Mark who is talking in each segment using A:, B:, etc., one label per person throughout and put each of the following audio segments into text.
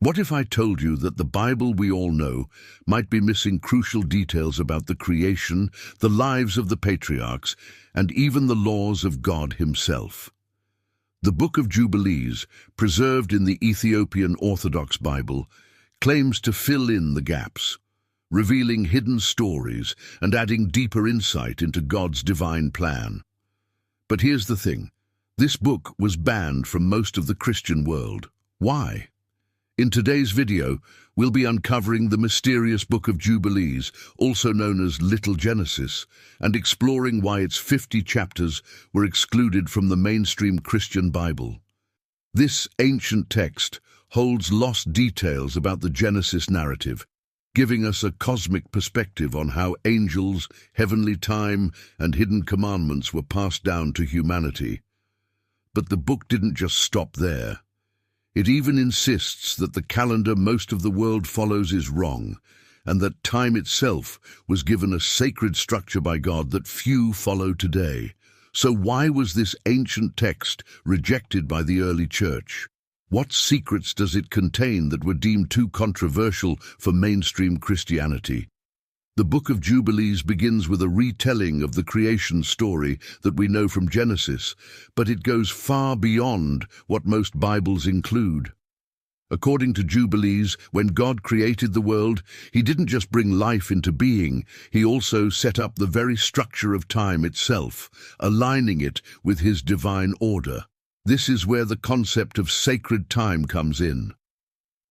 A: What if I told you that the Bible we all know might be missing crucial details about the creation, the lives of the patriarchs, and even the laws of God himself? The Book of Jubilees, preserved in the Ethiopian Orthodox Bible, claims to fill in the gaps, revealing hidden stories and adding deeper insight into God's divine plan. But here's the thing. This book was banned from most of the Christian world. Why? In today's video, we'll be uncovering the mysterious Book of Jubilees, also known as Little Genesis, and exploring why its 50 chapters were excluded from the mainstream Christian Bible. This ancient text holds lost details about the Genesis narrative, giving us a cosmic perspective on how angels, heavenly time, and hidden commandments were passed down to humanity. But the book didn't just stop there. It even insists that the calendar most of the world follows is wrong, and that time itself was given a sacred structure by God that few follow today. So why was this ancient text rejected by the early church? What secrets does it contain that were deemed too controversial for mainstream Christianity? The Book of Jubilees begins with a retelling of the creation story that we know from Genesis, but it goes far beyond what most Bibles include. According to Jubilees, when God created the world, he didn't just bring life into being, he also set up the very structure of time itself, aligning it with his divine order. This is where the concept of sacred time comes in.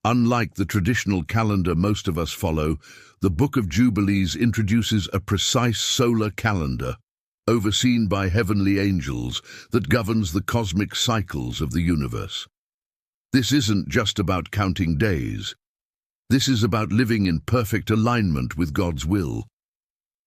A: Unlike the traditional calendar most of us follow, the Book of Jubilees introduces a precise solar calendar, overseen by heavenly angels, that governs the cosmic cycles of the universe. This isn't just about counting days. This is about living in perfect alignment with God's will.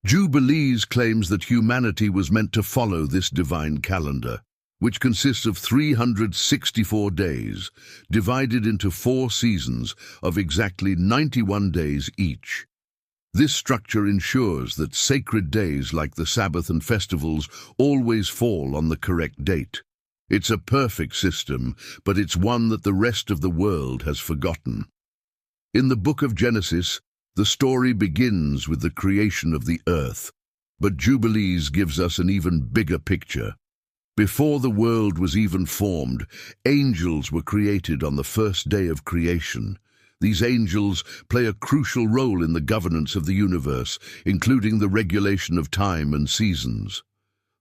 A: Jubilees claims that humanity was meant to follow this divine calendar, which consists of 364 days, divided into 4 seasons of exactly 91 days each. This structure ensures that sacred days like the Sabbath and festivals always fall on the correct date. It's a perfect system, but it's one that the rest of the world has forgotten. In the Book of Genesis, the story begins with the creation of the earth, but Jubilees gives us an even bigger picture. Before the world was even formed, angels were created on the first day of creation. These angels play a crucial role in the governance of the universe, including the regulation of time and seasons.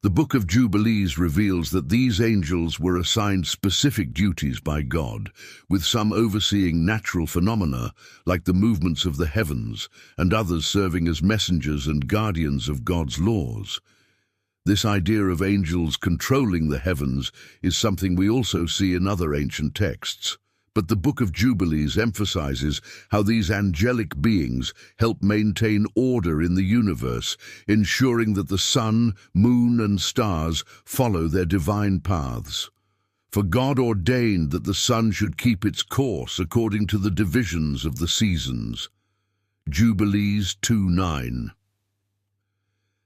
A: The Book of Jubilees reveals that these angels were assigned specific duties by God, with some overseeing natural phenomena, like the movements of the heavens, and others serving as messengers and guardians of God's laws. This idea of angels controlling the heavens is something we also see in other ancient texts. But the Book of Jubilees emphasizes how these angelic beings help maintain order in the universe, ensuring that the sun, moon, and stars follow their divine paths. For God ordained that the sun should keep its course according to the divisions of the seasons. Jubilees 2:9.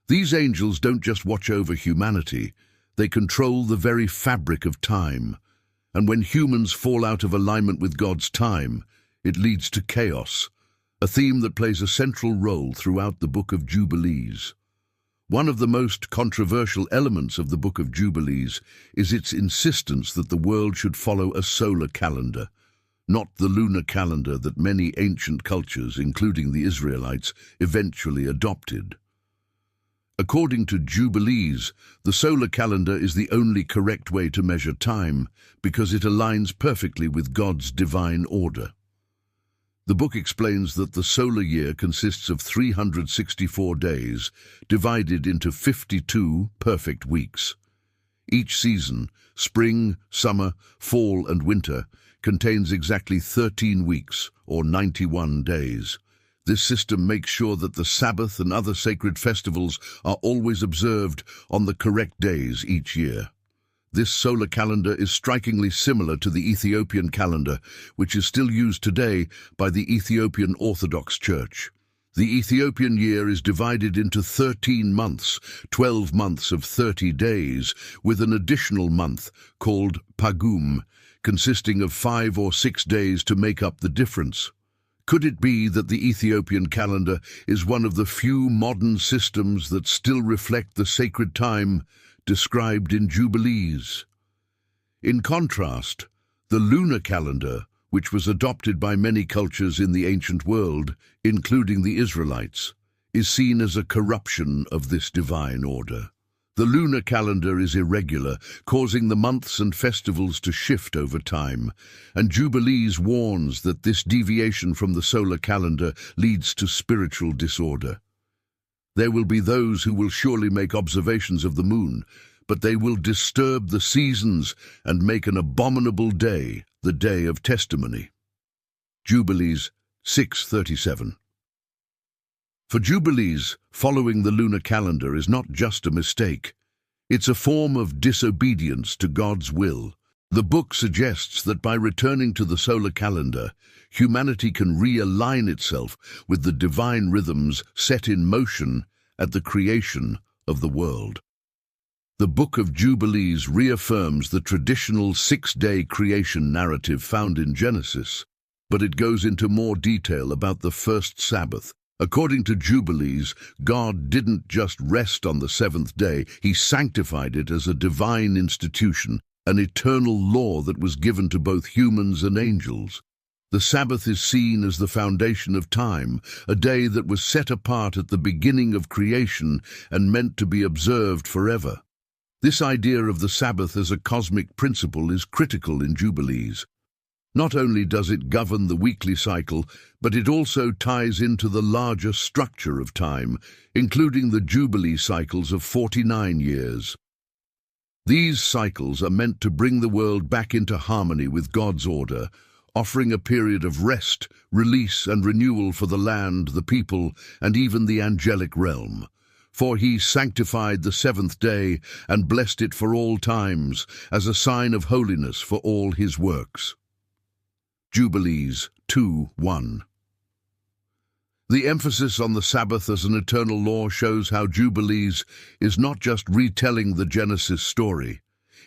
A: These angels don't just watch over humanity, they control the very fabric of time. And when humans fall out of alignment with God's time, it leads to chaos, a theme that plays a central role throughout the Book of Jubilees. One of the most controversial elements of the Book of Jubilees is its insistence that the world should follow a solar calendar, not the lunar calendar that many ancient cultures, including the Israelites, eventually adopted. According to Jubilees, the solar calendar is the only correct way to measure time because it aligns perfectly with God's divine order. The book explains that the solar year consists of 364 days, divided into 52 perfect weeks. Each season, spring, summer, fall, and winter, contains exactly 13 weeks, or 91 days. This system makes sure that the Sabbath and other sacred festivals are always observed on the correct days each year. This solar calendar is strikingly similar to the Ethiopian calendar, which is still used today by the Ethiopian Orthodox Church. The Ethiopian year is divided into 13 months, 12 months of 30 days, with an additional month called Pagum, consisting of 5 or 6 days to make up the difference. Could it be that the Ethiopian calendar is one of the few modern systems that still reflect the sacred time described in Jubilees? In contrast, the lunar calendar, which was adopted by many cultures in the ancient world, including the Israelites, is seen as a corruption of this divine order. The lunar calendar is irregular, causing the months and festivals to shift over time, and Jubilees warns that this deviation from the solar calendar leads to spiritual disorder. There will be those who will surely make observations of the moon, but they will disturb the seasons and make an abominable day the day of testimony. Jubilees 6:37. For Jubilees, following the lunar calendar is not just a mistake. It's a form of disobedience to God's will. The book suggests that by returning to the solar calendar, humanity can realign itself with the divine rhythms set in motion at the creation of the world. The Book of Jubilees reaffirms the traditional 6-day creation narrative found in Genesis, but it goes into more detail about the first Sabbath. According to Jubilees, God didn't just rest on the 7th day, he sanctified it as a divine institution, an eternal law that was given to both humans and angels. The Sabbath is seen as the foundation of time, a day that was set apart at the beginning of creation and meant to be observed forever. This idea of the Sabbath as a cosmic principle is critical in Jubilees. Not only does it govern the weekly cycle, but it also ties into the larger structure of time, including the Jubilee cycles of 49 years. These cycles are meant to bring the world back into harmony with God's order, offering a period of rest, release, and renewal for the land, the people, and even the angelic realm. For he sanctified the 7th day and blessed it for all times, as a sign of holiness for all his works. Jubilees 2:1. The emphasis on the Sabbath as an eternal law shows how Jubilees is not just retelling the Genesis story.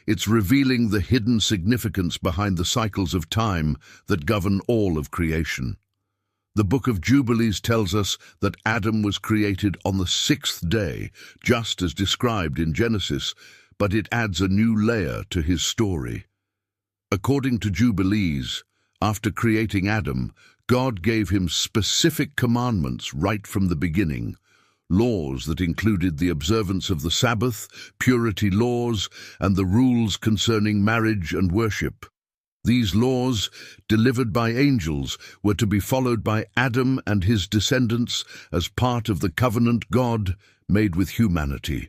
A: It's revealing the hidden significance behind the cycles of time that govern all of creation. The Book of Jubilees tells us that Adam was created on the 6th day, just as described in Genesis, but it adds a new layer to his story. According to Jubilees, after creating Adam, God gave him specific commandments right from the beginning, laws that included the observance of the Sabbath, purity laws, and the rules concerning marriage and worship. These laws, delivered by angels, were to be followed by Adam and his descendants as part of the covenant God made with humanity.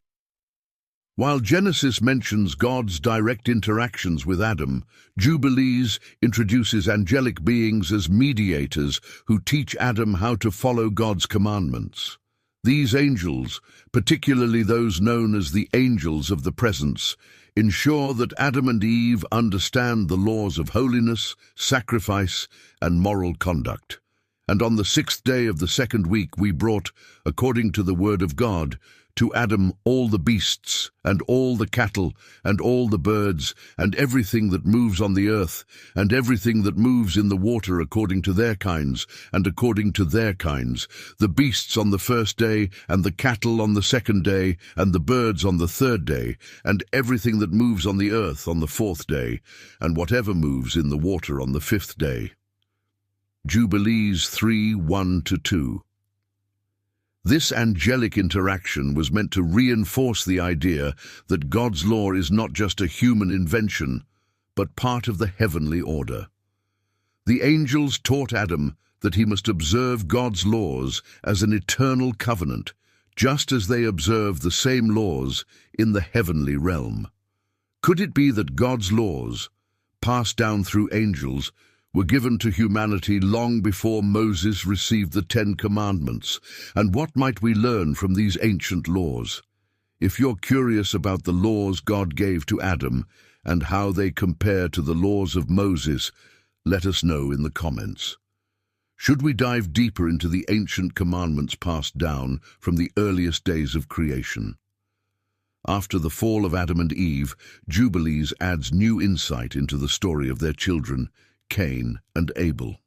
A: While Genesis mentions God's direct interactions with Adam, Jubilees introduces angelic beings as mediators who teach Adam how to follow God's commandments. These angels, particularly those known as the angels of the presence, ensure that Adam and Eve understand the laws of holiness, sacrifice, and moral conduct. And on the 6th day of the 2nd week we brought, according to the word of God, to Adam all the beasts, and all the cattle, and all the birds, and everything that moves on the earth, and everything that moves in the water according to their kinds, and according to their kinds, the beasts on the 1st day, and the cattle on the 2nd day, and the birds on the 3rd day, and everything that moves on the earth on the 4th day, and whatever moves in the water on the 5th day. Jubilees 3:1-2. This angelic interaction was meant to reinforce the idea that God's law is not just a human invention, but part of the heavenly order. The angels taught Adam that he must observe God's laws as an eternal covenant, just as they observe the same laws in the heavenly realm. Could it be that God's laws, passed down through angels, were given to humanity long before Moses received the 10 Commandments? And what might we learn from these ancient laws? If you're curious about the laws God gave to Adam and how they compare to the laws of Moses, let us know in the comments. Should we dive deeper into the ancient commandments passed down from the earliest days of creation? After the fall of Adam and Eve, Jubilees adds new insight into the story of their children, Cain and Abel.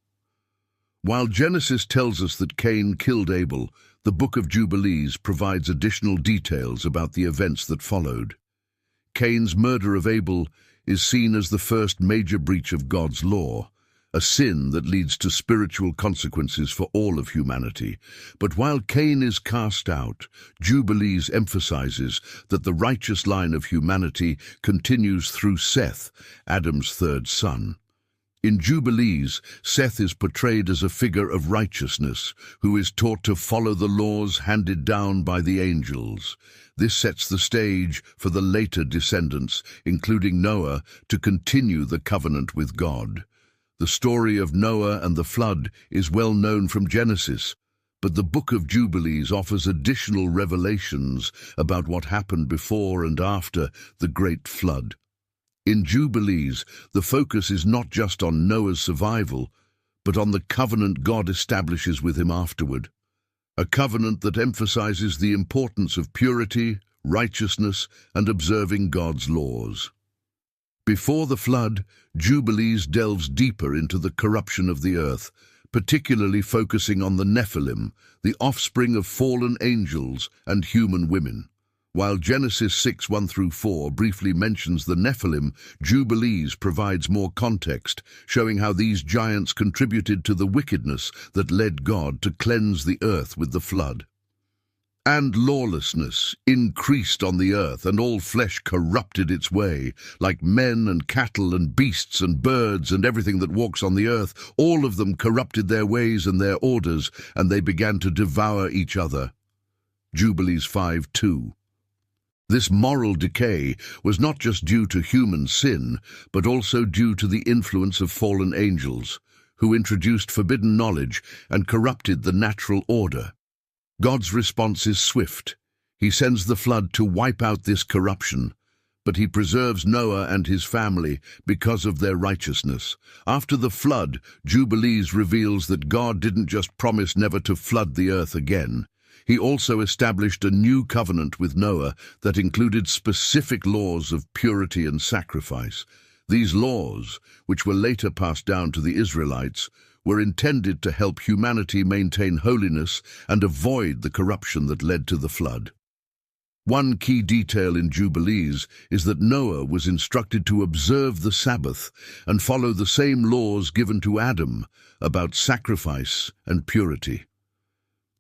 A: While Genesis tells us that Cain killed Abel, the Book of Jubilees provides additional details about the events that followed. Cain's murder of Abel is seen as the first major breach of God's law, a sin that leads to spiritual consequences for all of humanity. But while Cain is cast out, Jubilees emphasizes that the righteous line of humanity continues through Seth, Adam's third son. In Jubilees, Seth is portrayed as a figure of righteousness who is taught to follow the laws handed down by the angels. This sets the stage for the later descendants, including Noah, to continue the covenant with God. The story of Noah and the flood is well known from Genesis, but the Book of Jubilees offers additional revelations about what happened before and after the Great Flood. In Jubilees, the focus is not just on Noah's survival, but on the covenant God establishes with him afterward. A covenant that emphasizes the importance of purity, righteousness, and observing God's laws. Before the flood, Jubilees delves deeper into the corruption of the earth, particularly focusing on the Nephilim, the offspring of fallen angels and human women. While Genesis 6:1-4 briefly mentions the Nephilim, Jubilees provides more context, showing how these giants contributed to the wickedness that led God to cleanse the earth with the flood. And lawlessness increased on the earth, and all flesh corrupted its way, like men and cattle and beasts and birds and everything that walks on the earth. All of them corrupted their ways and their orders, and they began to devour each other. Jubilees 5:2. This moral decay was not just due to human sin, but also due to the influence of fallen angels, who introduced forbidden knowledge and corrupted the natural order. God's response is swift. He sends the flood to wipe out this corruption, but he preserves Noah and his family because of their righteousness. After the flood, Jubilees reveals that God didn't just promise never to flood the earth again. He also established a new covenant with Noah that included specific laws of purity and sacrifice. These laws, which were later passed down to the Israelites, were intended to help humanity maintain holiness and avoid the corruption that led to the flood. One key detail in Jubilees is that Noah was instructed to observe the Sabbath and follow the same laws given to Adam about sacrifice and purity.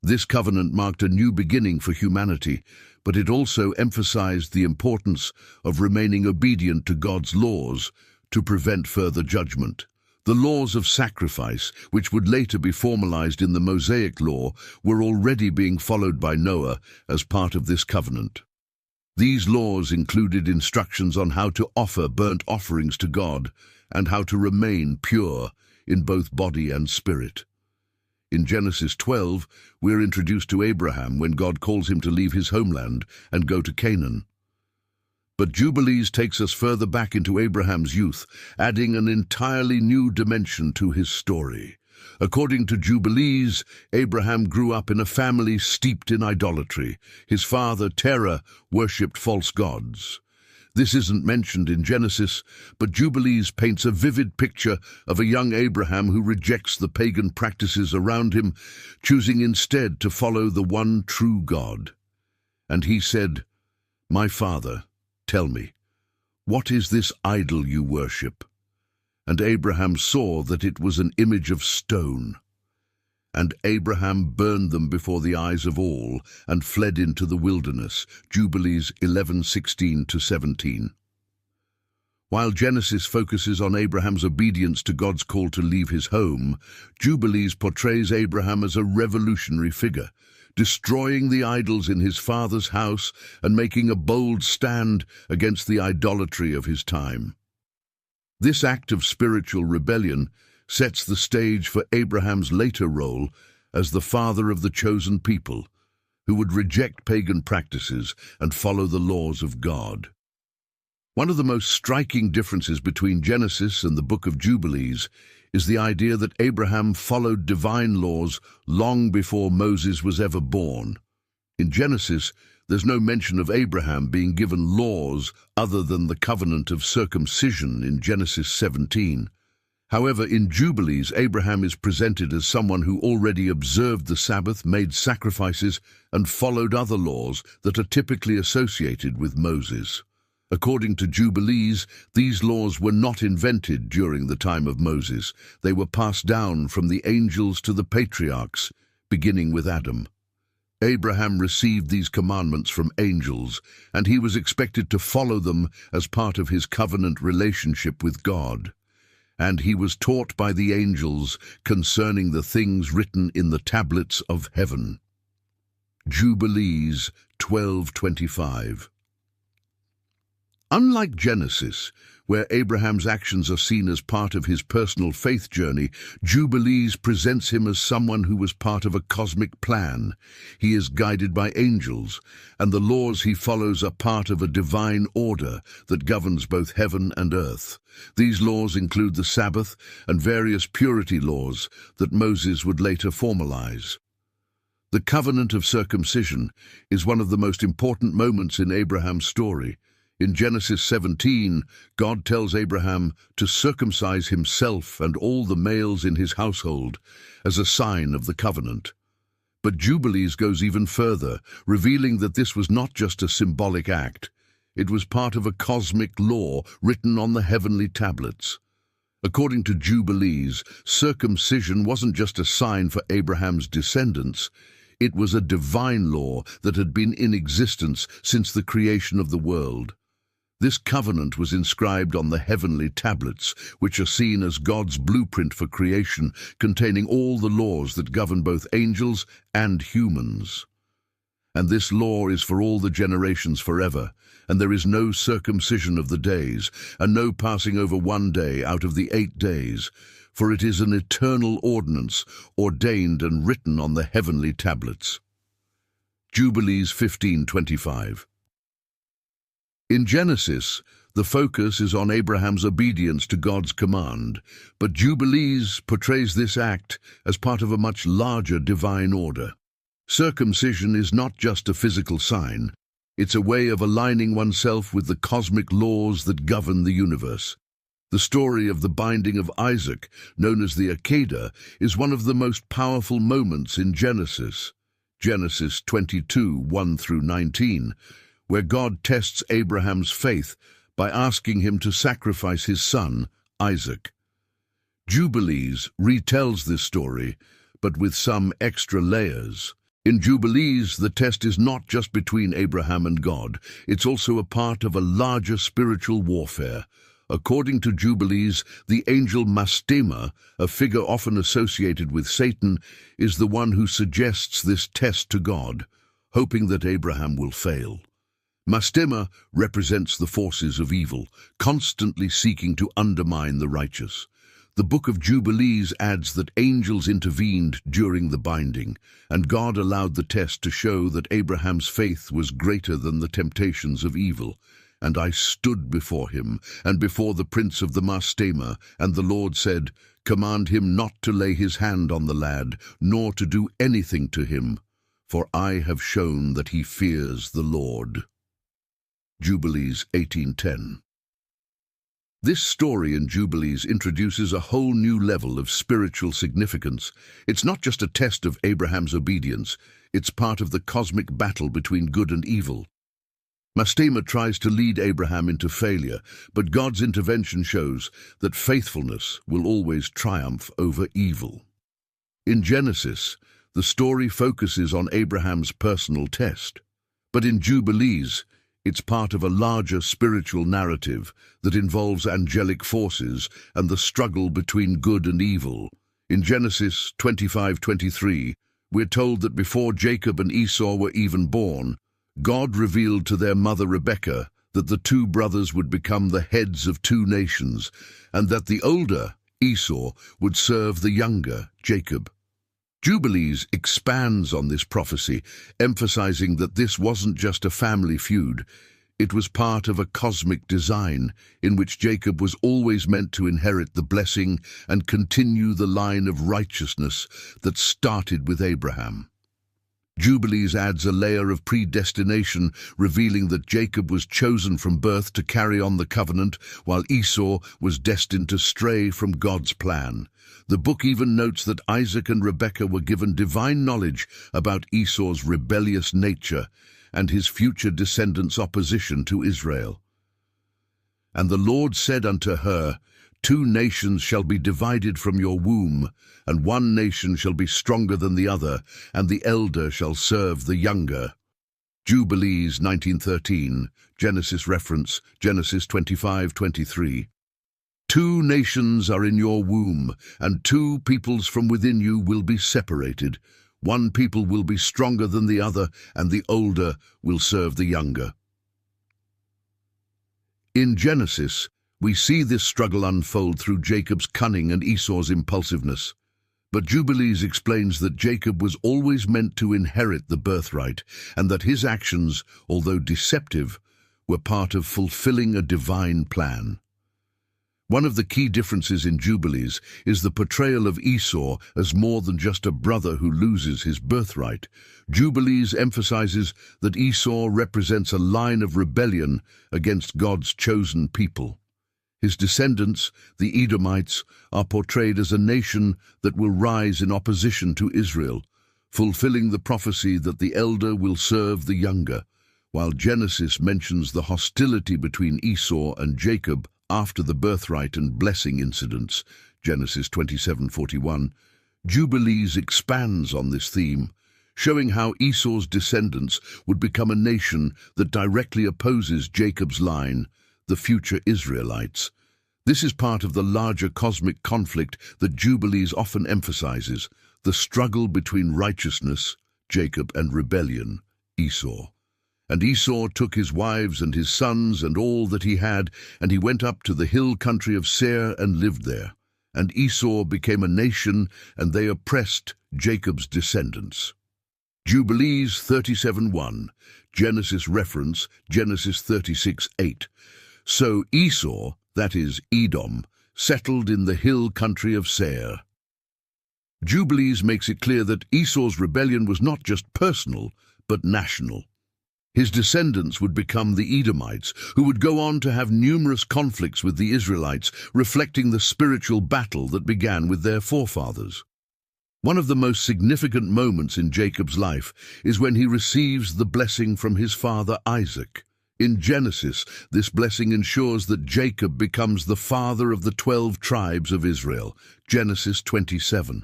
A: This covenant marked a new beginning for humanity, but it also emphasized the importance of remaining obedient to God's laws to prevent further judgment. The laws of sacrifice, which would later be formalized in the Mosaic Law, were already being followed by Noah as part of this covenant. These laws included instructions on how to offer burnt offerings to God and how to remain pure in both body and spirit. In Genesis 12, we are introduced to Abraham when God calls him to leave his homeland and go to Canaan. But Jubilees takes us further back into Abraham's youth, adding an entirely new dimension to his story. According to Jubilees, Abraham grew up in a family steeped in idolatry. His father, Terah, worshipped false gods. This isn't mentioned in Genesis, but Jubilees paints a vivid picture of a young Abraham who rejects the pagan practices around him, choosing instead to follow the one true God. And he said, "My father, tell me, what is this idol you worship?" And Abraham saw that it was an image of stone. And Abraham burned them before the eyes of all and fled into the wilderness. Jubilees 11:16-17. While Genesis focuses on Abraham's obedience to God's call to leave his home, Jubilees portrays Abraham as a revolutionary figure, destroying the idols in his father's house and making a bold stand against the idolatry of his time. This act of spiritual rebellion sets the stage for Abraham's later role as the father of the chosen people, who would reject pagan practices and follow the laws of God. One of the most striking differences between Genesis and the Book of Jubilees is the idea that Abraham followed divine laws long before Moses was ever born. In Genesis, There's no mention of Abraham being given laws other than the covenant of circumcision in Genesis 17. However, in Jubilees, Abraham is presented as someone who already observed the Sabbath, made sacrifices, and followed other laws that are typically associated with Moses. According to Jubilees, these laws were not invented during the time of Moses. They were passed down from the angels to the patriarchs, beginning with Adam. Abraham received these commandments from angels, and he was expected to follow them as part of his covenant relationship with God. And he was taught by the angels concerning the things written in the tablets of heaven. Jubilees 12:25. Unlike Genesis, where Abraham's actions are seen as part of his personal faith journey, Jubilees presents him as someone who was part of a cosmic plan. He is guided by angels, and the laws he follows are part of a divine order that governs both heaven and earth. These laws include the Sabbath and various purity laws that Moses would later formalize. The covenant of circumcision is one of the most important moments in Abraham's story. In Genesis 17, God tells Abraham to circumcise himself and all the males in his household as a sign of the covenant. But Jubilees goes even further, revealing that this was not just a symbolic act. It was part of a cosmic law written on the heavenly tablets. According to Jubilees, circumcision wasn't just a sign for Abraham's descendants. It was a divine law that had been in existence since the creation of the world. This covenant was inscribed on the heavenly tablets, which are seen as God's blueprint for creation, containing all the laws that govern both angels and humans. And this law is for all the generations forever, and there is no circumcision of the days, and no passing over one day out of the 8 days, for it is an eternal ordinance, ordained and written on the heavenly tablets. Jubilees 15:25. In Genesis, the focus is on Abraham's obedience to God's command, but Jubilees portrays this act as part of a much larger divine order. Circumcision is not just a physical sign, it's a way of aligning oneself with the cosmic laws that govern the universe. The story of the binding of Isaac, known as the Akedah, is one of the most powerful moments in Genesis. Genesis 22:1-19, where God tests Abraham's faith by asking him to sacrifice his son, Isaac. Jubilees retells this story, but with some extra layers. In Jubilees, the test is not just between Abraham and God, it's also a part of a larger spiritual warfare. According to Jubilees, the angel Mastema, a figure often associated with Satan, is the one who suggests this test to God, hoping that Abraham will fail. Mastema represents the forces of evil, constantly seeking to undermine the righteous. The book of Jubilees adds that angels intervened during the binding, and God allowed the test to show that Abraham's faith was greater than the temptations of evil. And I stood before him, and before the prince of the Mastema, and the Lord said, Command him not to lay his hand on the lad, nor to do anything to him, for I have shown that he fears the Lord. Jubilees 18:10. This story in Jubilees introduces a whole new level of spiritual significance. It's not just a test of Abraham's obedience, it's part of the cosmic battle between good and evil. Mastema tries to lead Abraham into failure, but God's intervention shows that faithfulness will always triumph over evil. In Genesis, the story focuses on Abraham's personal test, but in Jubilees, it's part of a larger spiritual narrative that involves angelic forces and the struggle between good and evil. In Genesis 25:23, we're told that before Jacob and Esau were even born, God revealed to their mother Rebekah that the two brothers would become the heads of two nations, and that the older, Esau, would serve the younger, Jacob. Jubilees expands on this prophecy, emphasizing that this wasn't just a family feud. It was part of a cosmic design in which Jacob was always meant to inherit the blessing and continue the line of righteousness that started with Abraham. Jubilees adds a layer of predestination, revealing that Jacob was chosen from birth to carry on the covenant, while Esau was destined to stray from God's plan. The book even notes that Isaac and Rebekah were given divine knowledge about Esau's rebellious nature and his future descendants' opposition to Israel. And the Lord said unto her, 2 nations shall be divided from your womb, and 1 nation shall be stronger than the other, and the elder shall serve the younger. Jubilees 1913, Genesis reference, Genesis 25:23. 2 nations are in your womb, and 2 peoples from within you will be separated. 1 people will be stronger than the other, and the older will serve the younger. In Genesis, we see this struggle unfold through Jacob's cunning and Esau's impulsiveness. But Jubilees explains that Jacob was always meant to inherit the birthright, and that his actions, although deceptive, were part of fulfilling a divine plan. One of the key differences in Jubilees is the portrayal of Esau as more than just a brother who loses his birthright. Jubilees emphasizes that Esau represents a line of rebellion against God's chosen people. His descendants, the Edomites, are portrayed as a nation that will rise in opposition to Israel, fulfilling the prophecy that the elder will serve the younger. While Genesis mentions the hostility between Esau and Jacob after the birthright and blessing incidents, Genesis 27:41, Jubilees expands on this theme, showing how Esau's descendants would become a nation that directly opposes Jacob's line, the future Israelites. This is part of the larger cosmic conflict that Jubilees often emphasizes, the struggle between righteousness, Jacob, and rebellion, Esau. And Esau took his wives and his sons and all that he had, and he went up to the hill country of Seir and lived there. And Esau became a nation, and they oppressed Jacob's descendants. Jubilees 37:1, Genesis reference, Genesis 36:8. So Esau, that is Edom, settled in the hill country of Seir. Jubilees makes it clear that Esau's rebellion was not just personal, but national. His descendants would become the Edomites, who would go on to have numerous conflicts with the Israelites, reflecting the spiritual battle that began with their forefathers. One of the most significant moments in Jacob's life is when he receives the blessing from his father Isaac. In Genesis, this blessing ensures that Jacob becomes the father of the 12 tribes of Israel, Genesis 27.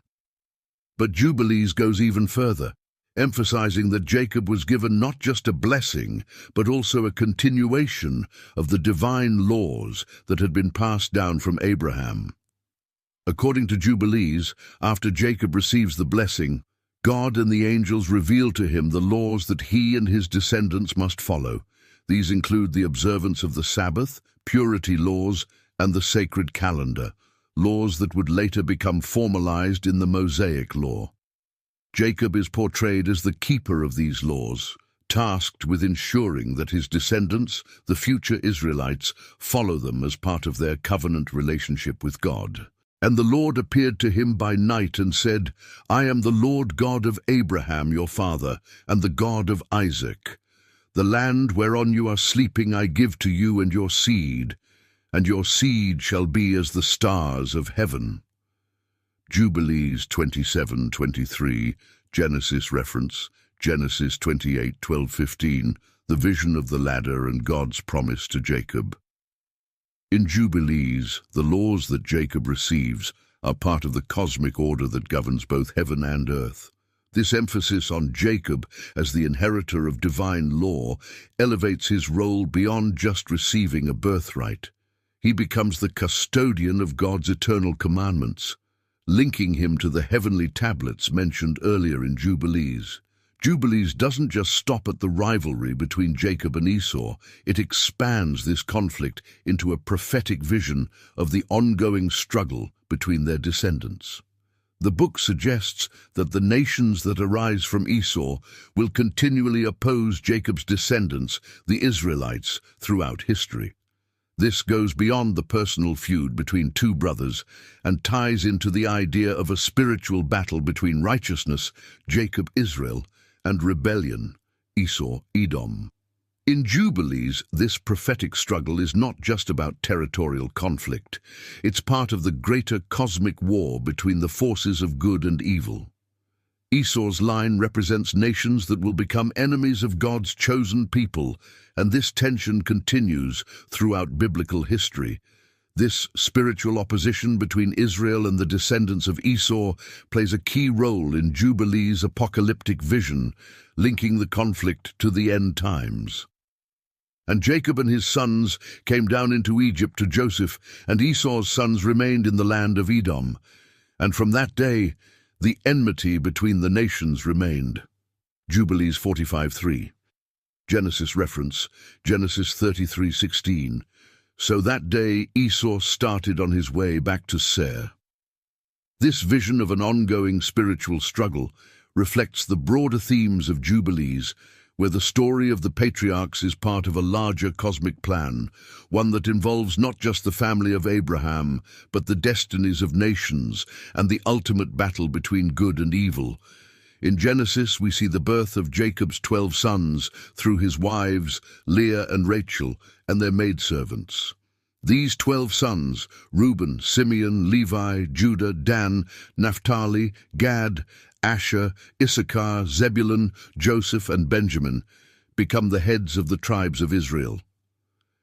A: But Jubilees goes even further, emphasizing that Jacob was given not just a blessing, but also a continuation of the divine laws that had been passed down from Abraham. According to Jubilees, after Jacob receives the blessing, God and the angels reveal to him the laws that he and his descendants must follow. These include the observance of the Sabbath, purity laws, and the sacred calendar, laws that would later become formalized in the Mosaic law. Jacob is portrayed as the keeper of these laws, tasked with ensuring that his descendants, the future Israelites, follow them as part of their covenant relationship with God. And the Lord appeared to him by night and said, I am the Lord God of Abraham your father, and the God of Isaac. The land whereon you are sleeping I give to you and your seed shall be as the stars of heaven. Jubilees 27:23, Genesis reference, Genesis 28:12-15, the vision of the ladder and God's promise to Jacob. In Jubilees, the laws that Jacob receives are part of the cosmic order that governs both heaven and earth. This emphasis on Jacob as the inheritor of divine law elevates his role beyond just receiving a birthright. He becomes the custodian of God's eternal commandments, linking him to the heavenly tablets mentioned earlier in Jubilees. Jubilees doesn't just stop at the rivalry between Jacob and Esau, it expands this conflict into a prophetic vision of the ongoing struggle between their descendants. The book suggests that the nations that arise from Esau will continually oppose Jacob's descendants, the Israelites, throughout history. This goes beyond the personal feud between two brothers and ties into the idea of a spiritual battle between righteousness, Jacob Israel, and rebellion, Esau, Edom. In Jubilees, this prophetic struggle is not just about territorial conflict. It's part of the greater cosmic war between the forces of good and evil. Esau's line represents nations that will become enemies of God's chosen people, and this tension continues throughout biblical history. This spiritual opposition between Israel and the descendants of Esau plays a key role in Jubilees' apocalyptic vision, linking the conflict to the end times. And Jacob and his sons came down into Egypt to Joseph, and Esau's sons remained in the land of Edom. And from that day, the enmity between the nations remained. Jubilees 45:3. Genesis reference, Genesis 33:16. So that day Esau started on his way back to Seir. This vision of an ongoing spiritual struggle reflects the broader themes of Jubilees, where the story of the patriarchs is part of a larger cosmic plan, one that involves not just the family of Abraham, but the destinies of nations and the ultimate battle between good and evil. In Genesis, we see the birth of Jacob's 12 sons through his wives, Leah and Rachel, and their maidservants. These 12 sons, Reuben, Simeon, Levi, Judah, Dan, Naphtali, Gad, Asher, Issachar, Zebulun, Joseph, and Benjamin, become the heads of the tribes of Israel.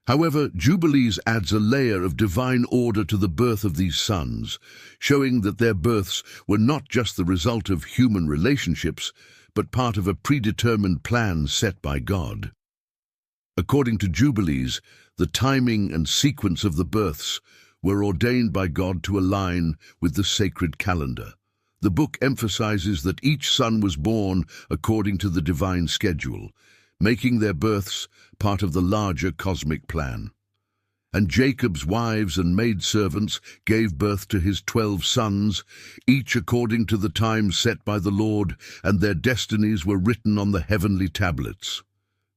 A: However, Jubilees adds a layer of divine order to the birth of these sons, showing that their births were not just the result of human relationships, but part of a predetermined plan set by God. According to Jubilees, the timing and sequence of the births were ordained by God to align with the sacred calendar. The book emphasizes that each son was born according to the divine schedule, making their births part of the larger cosmic plan. And Jacob's wives and maidservants gave birth to his 12 sons, each according to the time set by the Lord, and their destinies were written on the heavenly tablets.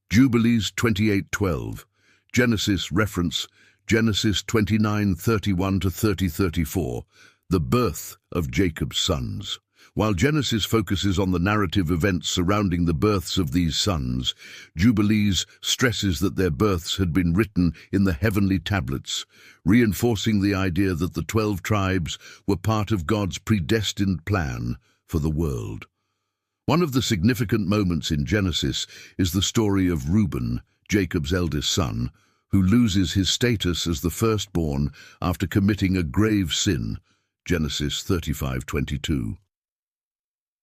A: Jubilees 28:12. Genesis reference, Genesis 29:31-30-34. The birth of Jacob's sons. While Genesis focuses on the narrative events surrounding the births of these sons, Jubilees stresses that their births had been written in the heavenly tablets, reinforcing the idea that the 12 tribes were part of God's predestined plan for the world. One of the significant moments in Genesis is the story of Reuben, Jacob's eldest son, who loses his status as the firstborn after committing a grave sin, Genesis 35:22.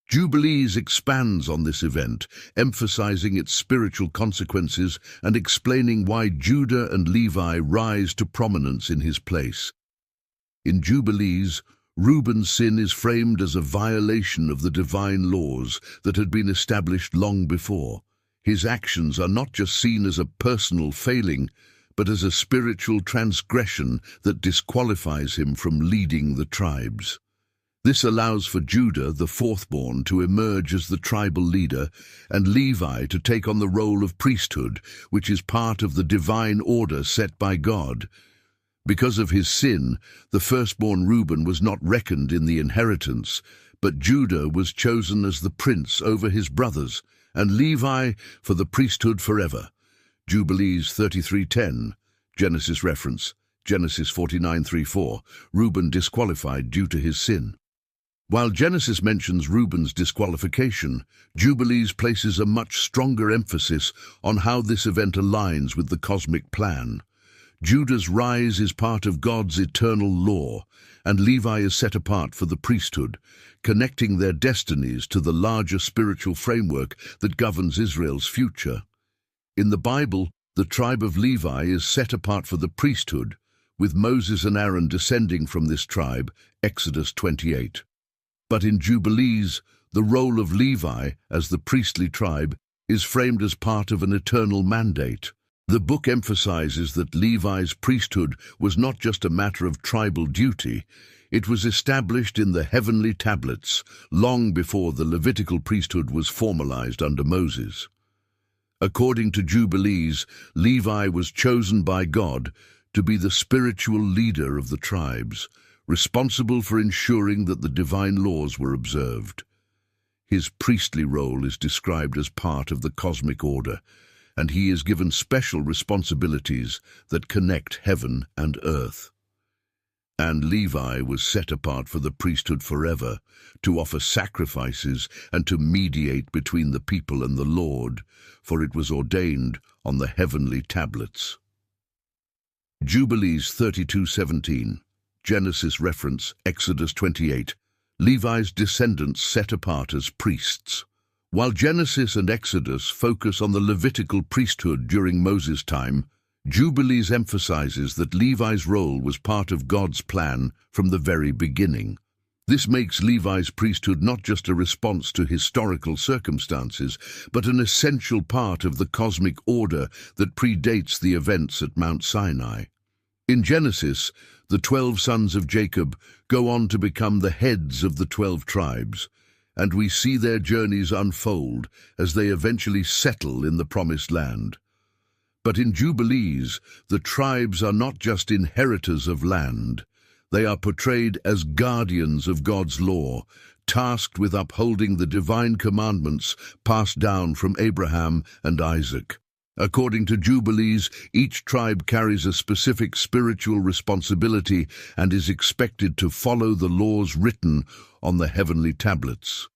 A: Jubilees expands on this event, emphasizing its spiritual consequences and explaining why Judah and Levi rise to prominence in his place. In Jubilees, Reuben's sin is framed as a violation of the divine laws that had been established long before. His actions are not just seen as a personal failing, but as a spiritual transgression that disqualifies him from leading the tribes. This allows for Judah, the fourthborn, to emerge as the tribal leader, and Levi to take on the role of priesthood, which is part of the divine order set by God. Because of his sin, the firstborn Reuben was not reckoned in the inheritance, but Judah was chosen as the prince over his brothers, and Levi for the priesthood forever. Jubilees 33:10, Genesis reference, Genesis 49:3-4, Reuben disqualified due to his sin. While Genesis mentions Reuben's disqualification, Jubilees places a much stronger emphasis on how this event aligns with the cosmic plan. Judah's rise is part of God's eternal law, and Levi is set apart for the priesthood, connecting their destinies to the larger spiritual framework that governs Israel's future. In the Bible, the tribe of Levi is set apart for the priesthood, with Moses and Aaron descending from this tribe, Exodus 28. But in Jubilees, the role of Levi as the priestly tribe is framed as part of an eternal mandate. The book emphasizes that Levi's priesthood was not just a matter of tribal duty, it was established in the heavenly tablets long before the Levitical priesthood was formalized under Moses. According to Jubilees, Levi was chosen by God to be the spiritual leader of the tribes, responsible for ensuring that the divine laws were observed. His priestly role is described as part of the cosmic order, and he is given special responsibilities that connect heaven and earth. And Levi was set apart for the priesthood forever, to offer sacrifices and to mediate between the people and the Lord, for it was ordained on the heavenly tablets. Jubilees 32:17, Genesis reference, Exodus 28, Levi's descendants set apart as priests. While Genesis and Exodus focus on the Levitical priesthood during Moses' time, Jubilees emphasizes that Levi's role was part of God's plan from the very beginning. This makes Levi's priesthood not just a response to historical circumstances, but an essential part of the cosmic order that predates the events at Mount Sinai. In Genesis, the 12 sons of Jacob go on to become the heads of the 12 tribes, and we see their journeys unfold as they eventually settle in the Promised Land. But in Jubilees, the tribes are not just inheritors of land. They are portrayed as guardians of God's law, tasked with upholding the divine commandments passed down from Abraham and Isaac. According to Jubilees, each tribe carries a specific spiritual responsibility and is expected to follow the laws written on the heavenly tablets.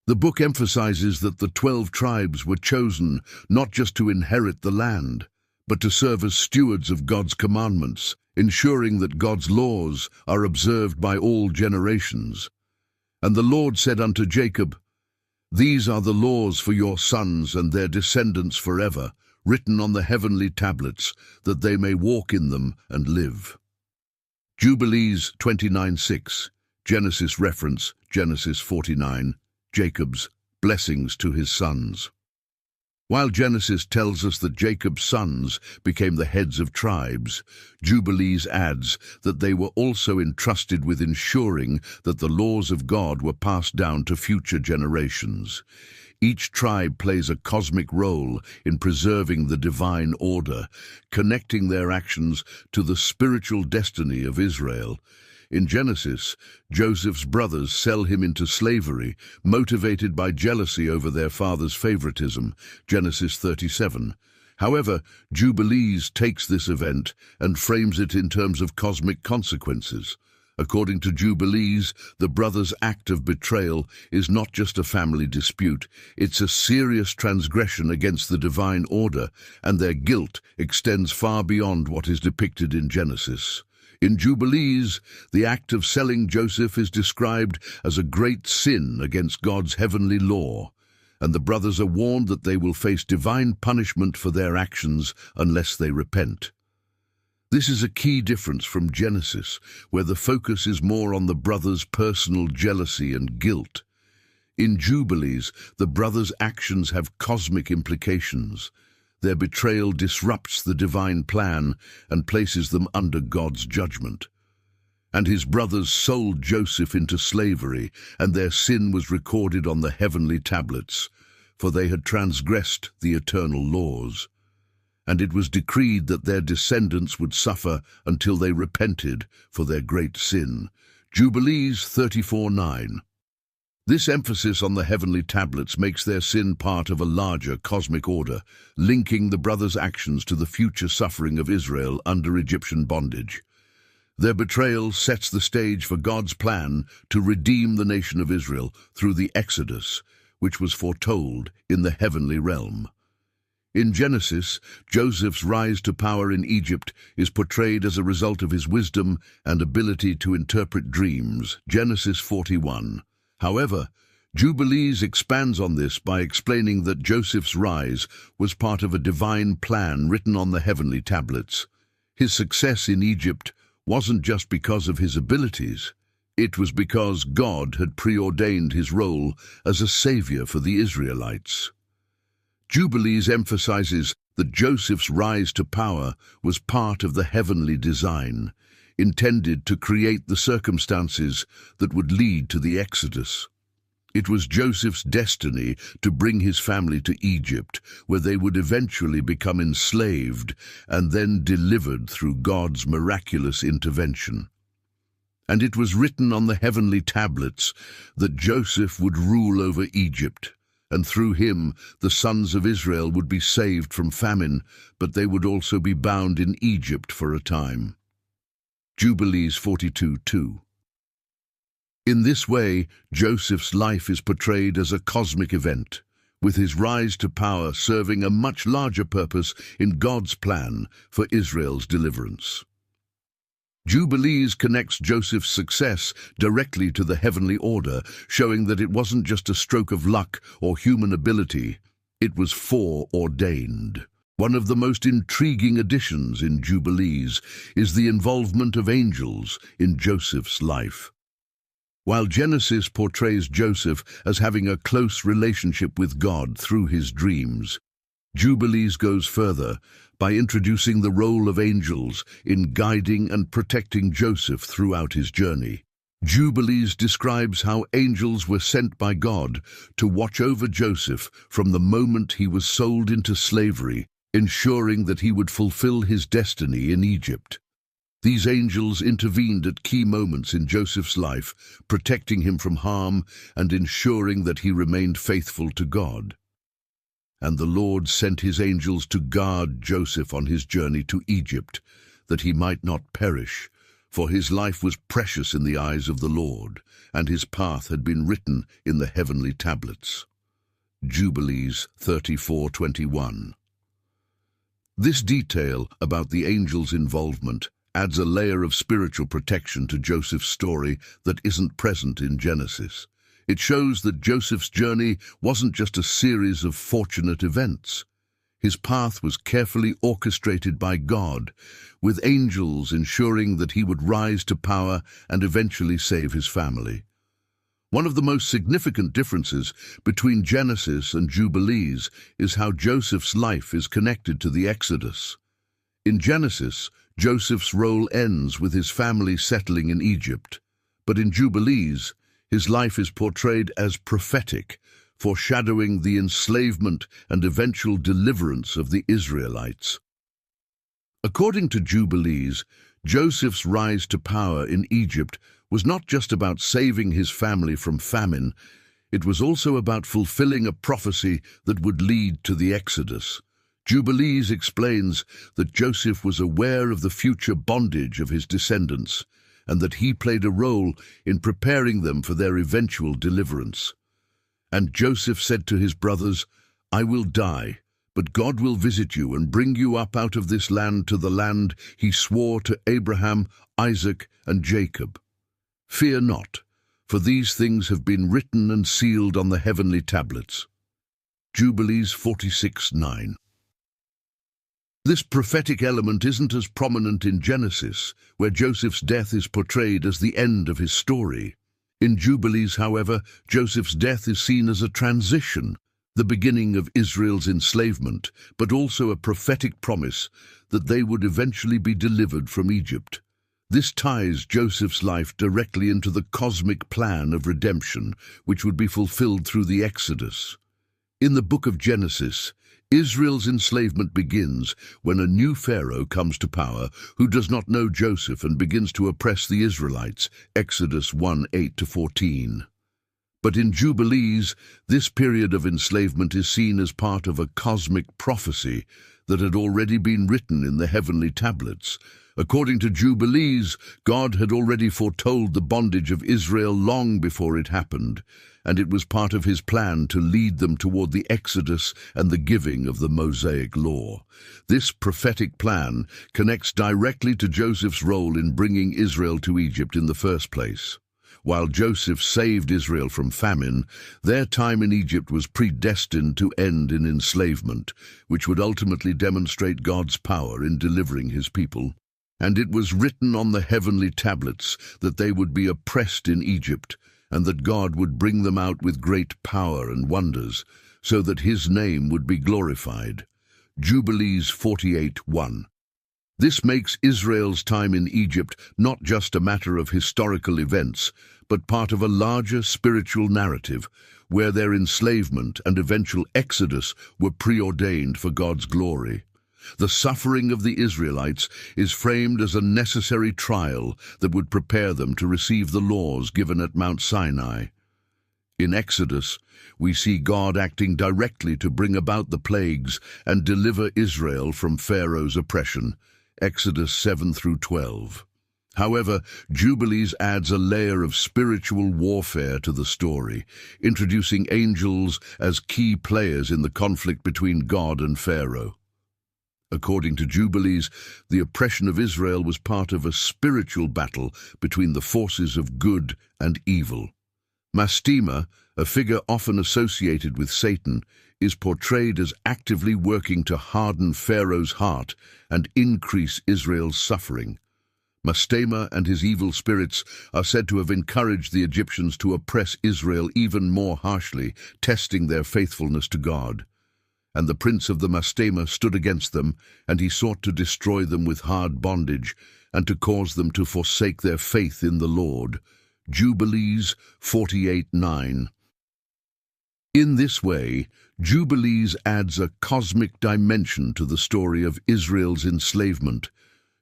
A: The book emphasizes that the 12 tribes were chosen not just to inherit the land, but to serve as stewards of God's commandments, ensuring that God's laws are observed by all generations. And the Lord said unto Jacob, "These are the laws for your sons and their descendants forever, written on the heavenly tablets, that they may walk in them and live." Jubilees 29:6, Genesis reference, Genesis 49, Jacob's blessings to his sons. While Genesis tells us that Jacob's sons became the heads of tribes, Jubilees adds that they were also entrusted with ensuring that the laws of God were passed down to future generations. Each tribe plays a cosmic role in preserving the divine order, connecting their actions to the spiritual destiny of Israel. In Genesis, Joseph's brothers sell him into slavery, motivated by jealousy over their father's favoritism, Genesis 37. However, Jubilees takes this event and frames it in terms of cosmic consequences. According to Jubilees, the brothers' act of betrayal is not just a family dispute, it's a serious transgression against the divine order, and their guilt extends far beyond what is depicted in Genesis. In Jubilees, the act of selling Joseph is described as a great sin against God's heavenly law, and the brothers are warned that they will face divine punishment for their actions unless they repent. This is a key difference from Genesis, where the focus is more on the brothers' personal jealousy and guilt. In Jubilees, the brothers' actions have cosmic implications. Their betrayal disrupts the divine plan and places them under God's judgment. And his brothers sold Joseph into slavery, and their sin was recorded on the heavenly tablets, for they had transgressed the eternal laws. And it was decreed that their descendants would suffer until they repented for their great sin. Jubilees 34:9. This emphasis on the heavenly tablets makes their sin part of a larger cosmic order, linking the brothers' actions to the future suffering of Israel under Egyptian bondage. Their betrayal sets the stage for God's plan to redeem the nation of Israel through the Exodus, which was foretold in the heavenly realm. In Genesis, Joseph's rise to power in Egypt is portrayed as a result of his wisdom and ability to interpret dreams, Genesis 41. However, Jubilees expands on this by explaining that Joseph's rise was part of a divine plan written on the heavenly tablets. His success in Egypt wasn't just because of his abilities. It was because God had preordained his role as a savior for the Israelites. Jubilees emphasizes that Joseph's rise to power was part of the heavenly design, intended to create the circumstances that would lead to the Exodus. It was Joseph's destiny to bring his family to Egypt, where they would eventually become enslaved and then delivered through God's miraculous intervention. And it was written on the heavenly tablets that Joseph would rule over Egypt, and through him the sons of Israel would be saved from famine, but they would also be bound in Egypt for a time. Jubilees 42:2. In this way, Joseph's life is portrayed as a cosmic event, with his rise to power serving a much larger purpose in God's plan for Israel's deliverance. Jubilees connects Joseph's success directly to the heavenly order, showing that it wasn't just a stroke of luck or human ability, it was foreordained. One of the most intriguing additions in Jubilees is the involvement of angels in Joseph's life. While Genesis portrays Joseph as having a close relationship with God through his dreams, Jubilees goes further by introducing the role of angels in guiding and protecting Joseph throughout his journey. Jubilees describes how angels were sent by God to watch over Joseph from the moment he was sold into slavery, ensuring that he would fulfill his destiny in Egypt. These angels intervened at key moments in Joseph's life, protecting him from harm and ensuring that he remained faithful to God. And the Lord sent his angels to guard Joseph on his journey to Egypt, that he might not perish, for his life was precious in the eyes of the Lord, and his path had been written in the heavenly tablets. Jubilees 34:21. This detail about the angels' involvement adds a layer of spiritual protection to Joseph's story that isn't present in Genesis. It shows that Joseph's journey wasn't just a series of fortunate events. His path was carefully orchestrated by God, with angels ensuring that he would rise to power and eventually save his family. One of the most significant differences between Genesis and Jubilees is how Joseph's life is connected to the Exodus. In Genesis, Joseph's role ends with his family settling in Egypt, but in Jubilees, his life is portrayed as prophetic, foreshadowing the enslavement and eventual deliverance of the Israelites. According to Jubilees, Joseph's rise to power in Egypt was not just about saving his family from famine, it was also about fulfilling a prophecy that would lead to the Exodus. Jubilees explains that Joseph was aware of the future bondage of his descendants, and that he played a role in preparing them for their eventual deliverance. And Joseph said to his brothers, "I will die, but God will visit you and bring you up out of this land to the land he swore to Abraham, Isaac, and Jacob. Fear not, for these things have been written and sealed on the heavenly tablets." Jubilees 46:9. This prophetic element isn't as prominent in Genesis, where Joseph's death is portrayed as the end of his story. In Jubilees, however, Joseph's death is seen as a transition, the beginning of Israel's enslavement, but also a prophetic promise that they would eventually be delivered from Egypt. This ties Joseph's life directly into the cosmic plan of redemption, which would be fulfilled through the Exodus. In the book of Genesis, Israel's enslavement begins when a new Pharaoh comes to power who does not know Joseph and begins to oppress the Israelites, Exodus 1:8-14. But in Jubilees, this period of enslavement is seen as part of a cosmic prophecy that had already been written in the heavenly tablets. According to Jubilees, God had already foretold the bondage of Israel long before it happened, and it was part of his plan to lead them toward the Exodus and the giving of the Mosaic Law. This prophetic plan connects directly to Joseph's role in bringing Israel to Egypt in the first place. While Joseph saved Israel from famine, their time in Egypt was predestined to end in enslavement, which would ultimately demonstrate God's power in delivering his people. And it was written on the heavenly tablets that they would be oppressed in Egypt, and that God would bring them out with great power and wonders, so that his name would be glorified. Jubilees 48:1. This makes Israel's time in Egypt not just a matter of historical events, but part of a larger spiritual narrative, where their enslavement and eventual exodus were preordained for God's glory. The suffering of the Israelites is framed as a necessary trial that would prepare them to receive the laws given at Mount Sinai. In Exodus, we see God acting directly to bring about the plagues and deliver Israel from Pharaoh's oppression. Exodus 7 through 12. However, Jubilees adds a layer of spiritual warfare to the story, introducing angels as key players in the conflict between God and Pharaoh. According to Jubilees, the oppression of Israel was part of a spiritual battle between the forces of good and evil. Mastema, a figure often associated with Satan, is portrayed as actively working to harden Pharaoh's heart and increase Israel's suffering. Mastema and his evil spirits are said to have encouraged the Egyptians to oppress Israel even more harshly, testing their faithfulness to God. And the prince of the Mastema stood against them, and he sought to destroy them with hard bondage, and to cause them to forsake their faith in the Lord. Jubilees 48:9. In this way, Jubilees adds a cosmic dimension to the story of Israel's enslavement,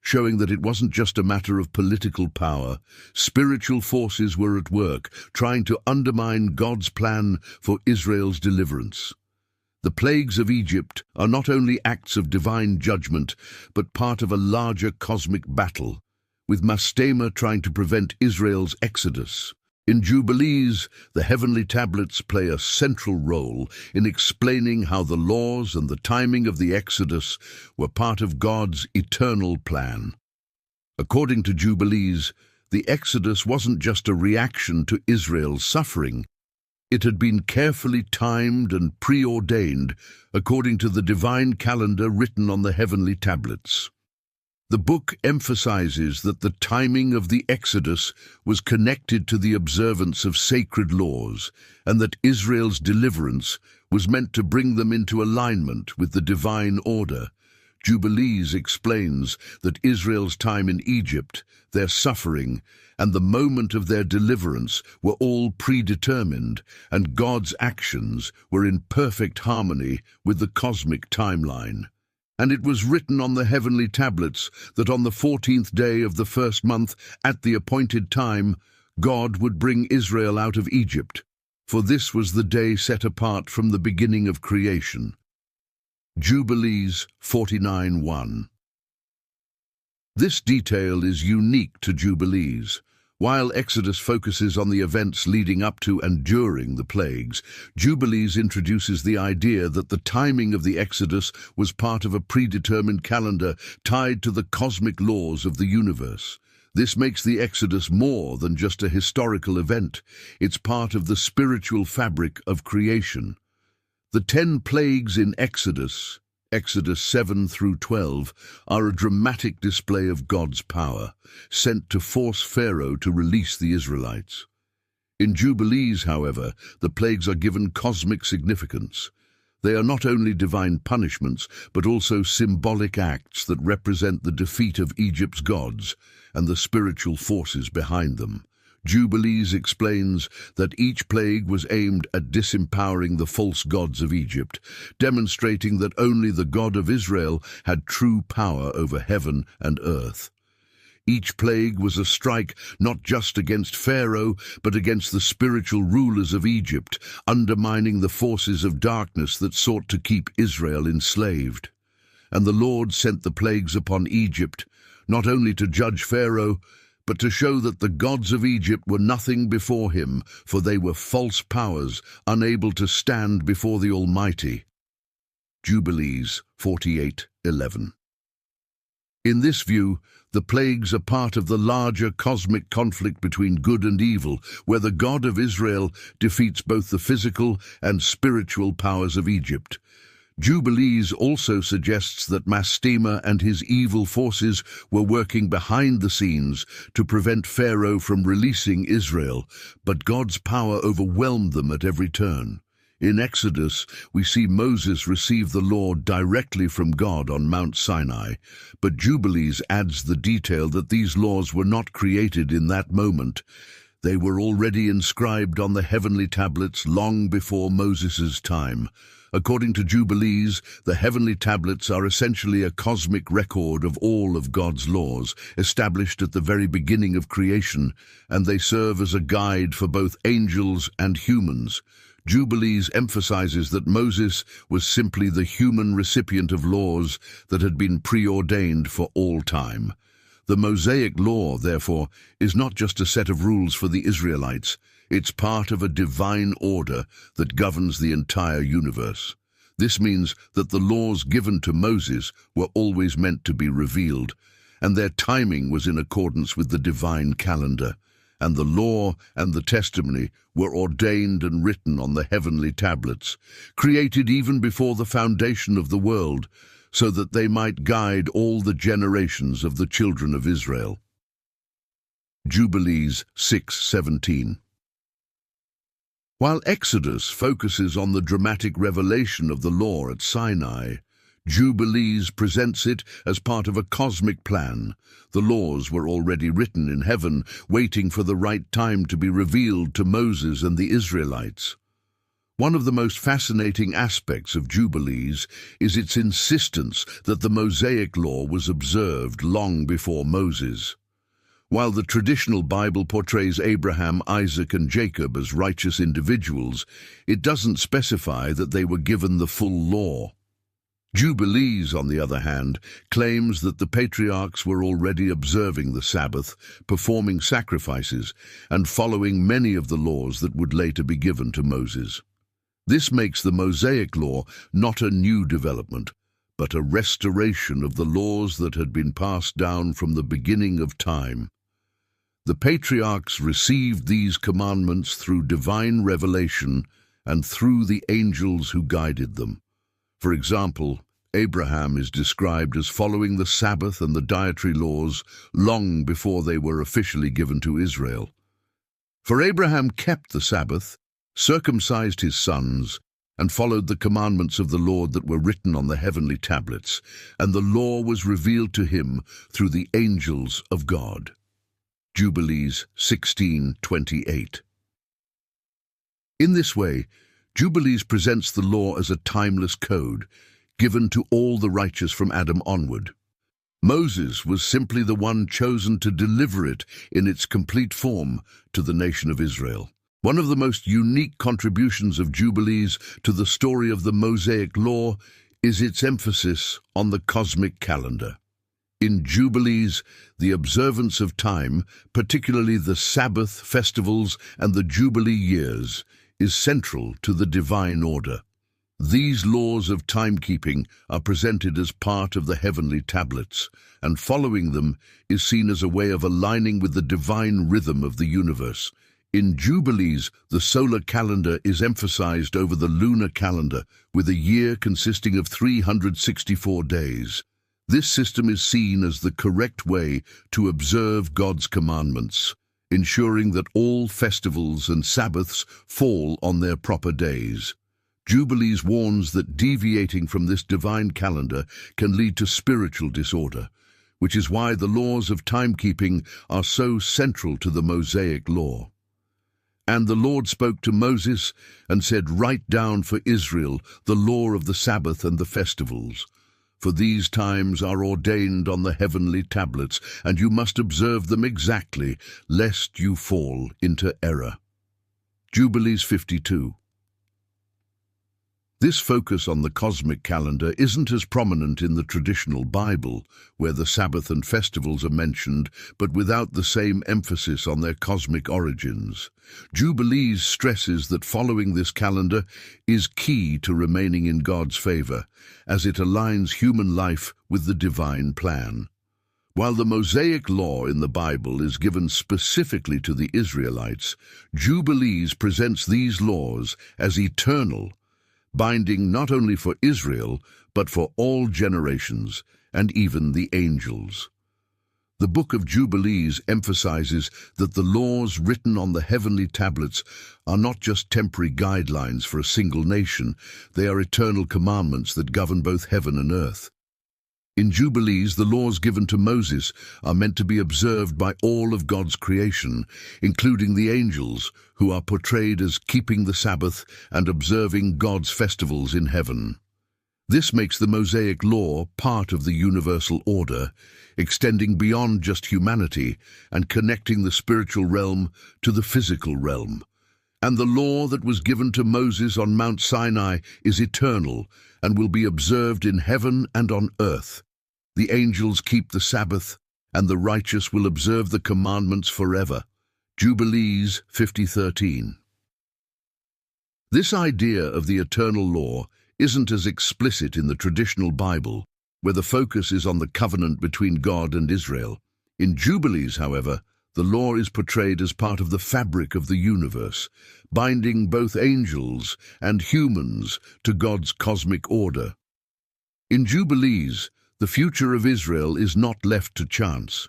A: showing that it wasn't just a matter of political power. Spiritual forces were at work, trying to undermine God's plan for Israel's deliverance. The plagues of Egypt are not only acts of divine judgment, but part of a larger cosmic battle, with Mastema trying to prevent Israel's exodus. In Jubilees, the heavenly tablets play a central role in explaining how the laws and the timing of the exodus were part of God's eternal plan. According to Jubilees, the exodus wasn't just a reaction to Israel's suffering. It had been carefully timed and preordained according to the divine calendar written on the heavenly tablets. The book emphasizes that the timing of the Exodus was connected to the observance of sacred laws, and that Israel's deliverance was meant to bring them into alignment with the divine order. Jubilees explains that Israel's time in Egypt, their suffering, and the moment of their deliverance were all predetermined, and God's actions were in perfect harmony with the cosmic timeline. And it was written on the heavenly tablets that on the 14th day of the first month, at the appointed time, God would bring Israel out of Egypt, for this was the day set apart from the beginning of creation. Jubilees 49:1. This detail is unique to Jubilees. While Exodus focuses on the events leading up to and during the plagues, Jubilees introduces the idea that the timing of the Exodus was part of a predetermined calendar tied to the cosmic laws of the universe. This makes the Exodus more than just a historical event. It's part of the spiritual fabric of creation. The 10 plagues in Exodus 7 through 12, are a dramatic display of God's power, sent to force Pharaoh to release the Israelites. In Jubilees, however, the plagues are given cosmic significance. They are not only divine punishments, but also symbolic acts that represent the defeat of Egypt's gods and the spiritual forces behind them. Jubilees explains that each plague was aimed at disempowering the false gods of Egypt, demonstrating that only the God of Israel had true power over heaven and earth. Each plague was a strike not just against Pharaoh, but against the spiritual rulers of Egypt, undermining the forces of darkness that sought to keep Israel enslaved. And the Lord sent the plagues upon Egypt, not only to judge Pharaoh, but to show that the gods of Egypt were nothing before him, for they were false powers, unable to stand before the Almighty. Jubilees 48:11. In this view, the plagues are part of the larger cosmic conflict between good and evil, where the God of Israel defeats both the physical and spiritual powers of Egypt. Jubilees also suggests that Mastema and his evil forces were working behind the scenes to prevent Pharaoh from releasing Israel, but God's power overwhelmed them at every turn. In Exodus, we see Moses receive the law directly from God on Mount Sinai, but Jubilees adds the detail that these laws were not created in that moment. They were already inscribed on the heavenly tablets long before Moses' time. According to Jubilees, the heavenly tablets are essentially a cosmic record of all of God's laws, established at the very beginning of creation, and they serve as a guide for both angels and humans. Jubilees emphasizes that Moses was simply the human recipient of laws that had been preordained for all time. The Mosaic Law, therefore, is not just a set of rules for the Israelites. It's part of a divine order that governs the entire universe. This means that the laws given to Moses were always meant to be revealed, and their timing was in accordance with the divine calendar. And the law and the testimony were ordained and written on the heavenly tablets, created even before the foundation of the world, so that they might guide all the generations of the children of Israel. Jubilees 6:17. While Exodus focuses on the dramatic revelation of the law at Sinai, Jubilees presents it as part of a cosmic plan. The laws were already written in heaven, waiting for the right time to be revealed to Moses and the Israelites. One of the most fascinating aspects of Jubilees is its insistence that the Mosaic Law was observed long before Moses. While the traditional Bible portrays Abraham, Isaac, and Jacob as righteous individuals, it doesn't specify that they were given the full law. Jubilees, on the other hand, claims that the patriarchs were already observing the Sabbath, performing sacrifices, and following many of the laws that would later be given to Moses. This makes the Mosaic Law not a new development, but a restoration of the laws that had been passed down from the beginning of time. The patriarchs received these commandments through divine revelation and through the angels who guided them. For example, Abraham is described as following the Sabbath and the dietary laws long before they were officially given to Israel. For Abraham kept the Sabbath, circumcised his sons, and followed the commandments of the Lord that were written on the heavenly tablets, and the law was revealed to him through the angels of God. Jubilees 16:28. In this way, Jubilees presents the law as a timeless code, given to all the righteous from Adam onward. Moses was simply the one chosen to deliver it in its complete form to the nation of Israel. One of the most unique contributions of Jubilees to the story of the Mosaic Law is its emphasis on the cosmic calendar. In Jubilees, the observance of time, particularly the Sabbath, festivals, and the Jubilee years, is central to the divine order. These laws of timekeeping are presented as part of the heavenly tablets, and following them is seen as a way of aligning with the divine rhythm of the universe. In Jubilees, the solar calendar is emphasized over the lunar calendar, with a year consisting of 364 days. This system is seen as the correct way to observe God's commandments, ensuring that all festivals and Sabbaths fall on their proper days. Jubilees warns that deviating from this divine calendar can lead to spiritual disorder, which is why the laws of timekeeping are so central to the Mosaic Law. And the Lord spoke to Moses and said, "Write down for Israel the law of the Sabbath and the festivals. For these times are ordained on the heavenly tablets, and you must observe them exactly, lest you fall into error." Jubilees 52. This focus on the cosmic calendar isn't as prominent in the traditional Bible, where the Sabbath and festivals are mentioned, but without the same emphasis on their cosmic origins. Jubilees stresses that following this calendar is key to remaining in God's favor, as it aligns human life with the divine plan. While the Mosaic Law in the Bible is given specifically to the Israelites, Jubilees presents these laws as eternal, binding not only for Israel, but for all generations, and even the angels. The book of Jubilees emphasizes that the laws written on the heavenly tablets are not just temporary guidelines for a single nation, they are eternal commandments that govern both heaven and earth. In Jubilees, the laws given to Moses are meant to be observed by all of God's creation, including the angels, who are portrayed as keeping the Sabbath and observing God's festivals in heaven. This makes the Mosaic law part of the universal order, extending beyond just humanity and connecting the spiritual realm to the physical realm. And the law that was given to Moses on Mount Sinai is eternal and will be observed in heaven and on earth. The angels keep the Sabbath, and the righteous will observe the commandments forever. Jubilees 50:13. This idea of the eternal law isn't as explicit in the traditional Bible, where the focus is on the covenant between God and Israel. In Jubilees, however, the law is portrayed as part of the fabric of the universe, binding both angels and humans to God's cosmic order. In Jubilees, the future of Israel is not left to chance.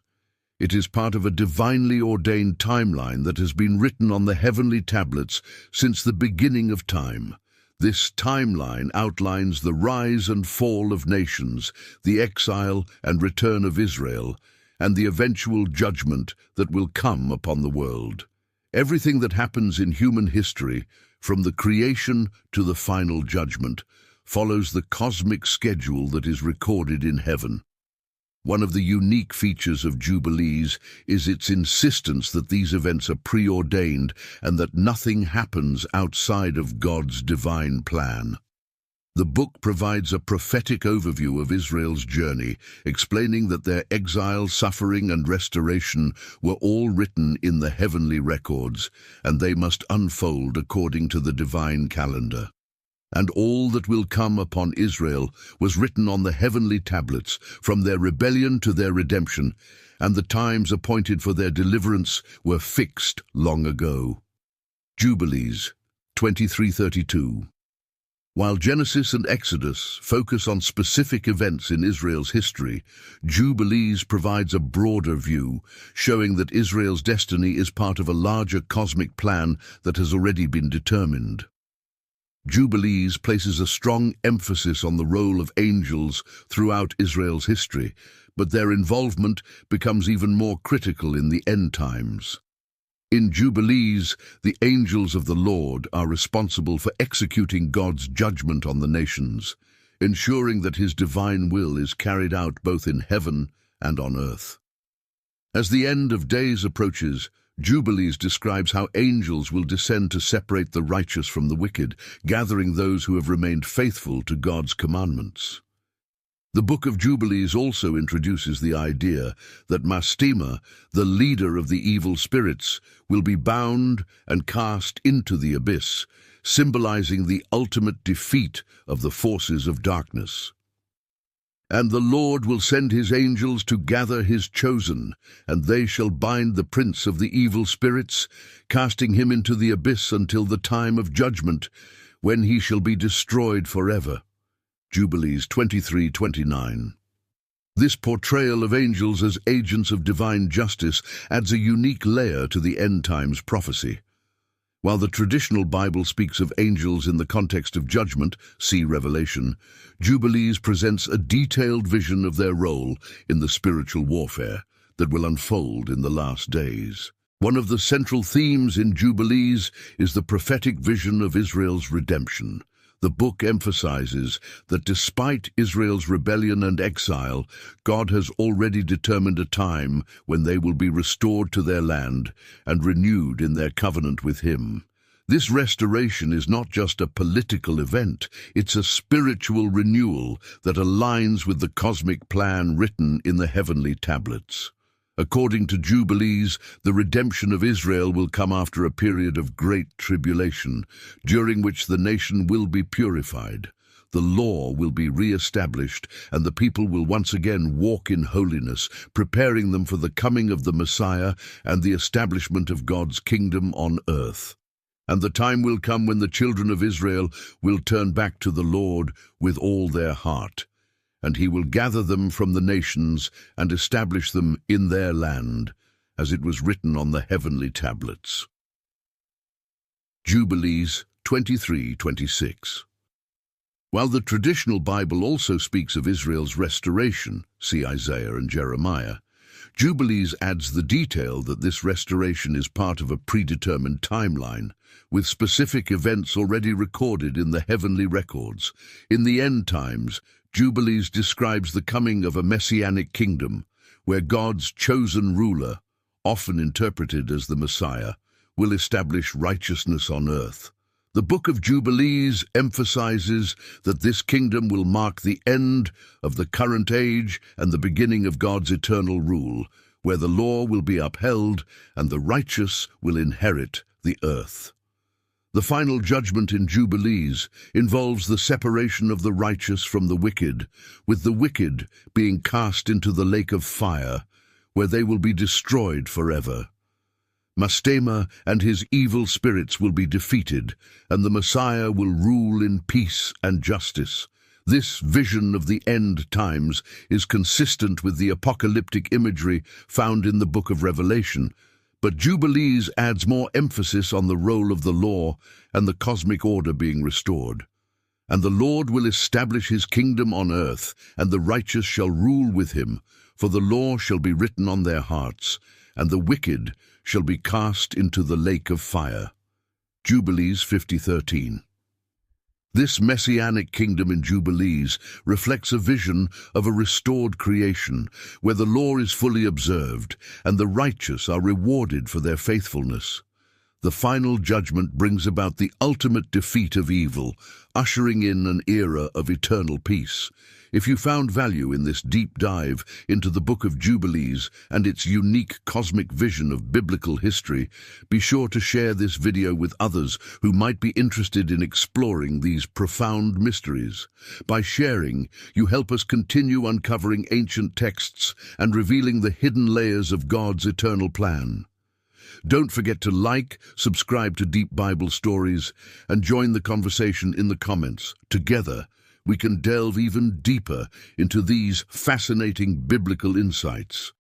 A: It is part of a divinely ordained timeline that has been written on the heavenly tablets since the beginning of time. This timeline outlines the rise and fall of nations, the exile and return of Israel, and the eventual judgment that will come upon the world. Everything that happens in human history, from the creation to the final judgment, follows the cosmic schedule that is recorded in heaven. One of the unique features of Jubilees is its insistence that these events are preordained and that nothing happens outside of God's divine plan. The book provides a prophetic overview of Israel's journey, explaining that their exile, suffering, and restoration were all written in the heavenly records, and they must unfold according to the divine calendar. And all that will come upon Israel was written on the heavenly tablets, from their rebellion to their redemption, and the times appointed for their deliverance were fixed long ago. Jubilees 23:32. While Genesis and Exodus focus on specific events in Israel's history, Jubilees provides a broader view, showing that Israel's destiny is part of a larger cosmic plan that has already been determined. Jubilees places a strong emphasis on the role of angels throughout Israel's history, but their involvement becomes even more critical in the end times. In Jubilees, the angels of the Lord are responsible for executing God's judgment on the nations, ensuring that His divine will is carried out both in heaven and on earth. As the end of days approaches, Jubilees describes how angels will descend to separate the righteous from the wicked, gathering those who have remained faithful to God's commandments. The Book of Jubilees also introduces the idea that Mastema, the leader of the evil spirits, will be bound and cast into the abyss, symbolizing the ultimate defeat of the forces of darkness. And the Lord will send His angels to gather His chosen, and they shall bind the prince of the evil spirits, casting him into the abyss until the time of judgment, when he shall be destroyed forever. Jubilees 23:29. This portrayal of angels as agents of divine justice adds a unique layer to the end times prophecy. While the traditional Bible speaks of angels in the context of judgment, see Revelation, Jubilees presents a detailed vision of their role in the spiritual warfare that will unfold in the last days. One of the central themes in Jubilees is the prophetic vision of Israel's redemption. The book emphasizes that despite Israel's rebellion and exile, God has already determined a time when they will be restored to their land and renewed in their covenant with Him. This restoration is not just a political event, it's a spiritual renewal that aligns with the cosmic plan written in the heavenly tablets. According to Jubilees, the redemption of Israel will come after a period of great tribulation, during which the nation will be purified. The law will be re-established, and the people will once again walk in holiness, preparing them for the coming of the Messiah and the establishment of God's kingdom on earth. And the time will come when the children of Israel will turn back to the Lord with all their heart, and He will gather them from the nations and establish them in their land, as it was written on the heavenly tablets. Jubilees 23:26. While the traditional Bible also speaks of Israel's restoration, see Isaiah and Jeremiah, Jubilees adds the detail that this restoration is part of a predetermined timeline, with specific events already recorded in the heavenly records. In the end times, Jubilees describes the coming of a messianic kingdom, where God's chosen ruler, often interpreted as the Messiah, will establish righteousness on earth. The Book of Jubilees emphasizes that this kingdom will mark the end of the current age and the beginning of God's eternal rule, where the law will be upheld and the righteous will inherit the earth. The final judgment in Jubilees involves the separation of the righteous from the wicked, with the wicked being cast into the lake of fire, where they will be destroyed forever. Mastema and his evil spirits will be defeated, and the Messiah will rule in peace and justice. This vision of the end times is consistent with the apocalyptic imagery found in the Book of Revelation, but Jubilees adds more emphasis on the role of the law and the cosmic order being restored. And the Lord will establish his kingdom on earth, and the righteous shall rule with him, for the law shall be written on their hearts, and the wicked shall be cast into the lake of fire. Jubilees 50:13. This messianic kingdom in Jubilees reflects a vision of a restored creation, where the law is fully observed, and the righteous are rewarded for their faithfulness. The final judgment brings about the ultimate defeat of evil, ushering in an era of eternal peace. If you found value in this deep dive into the Book of Jubilees and its unique cosmic vision of biblical history, be sure to share this video with others who might be interested in exploring these profound mysteries. By sharing, you help us continue uncovering ancient texts and revealing the hidden layers of God's eternal plan. Don't forget to like, subscribe to Deep Bible Stories, and join the conversation in the comments. Together, we can delve even deeper into these fascinating biblical insights.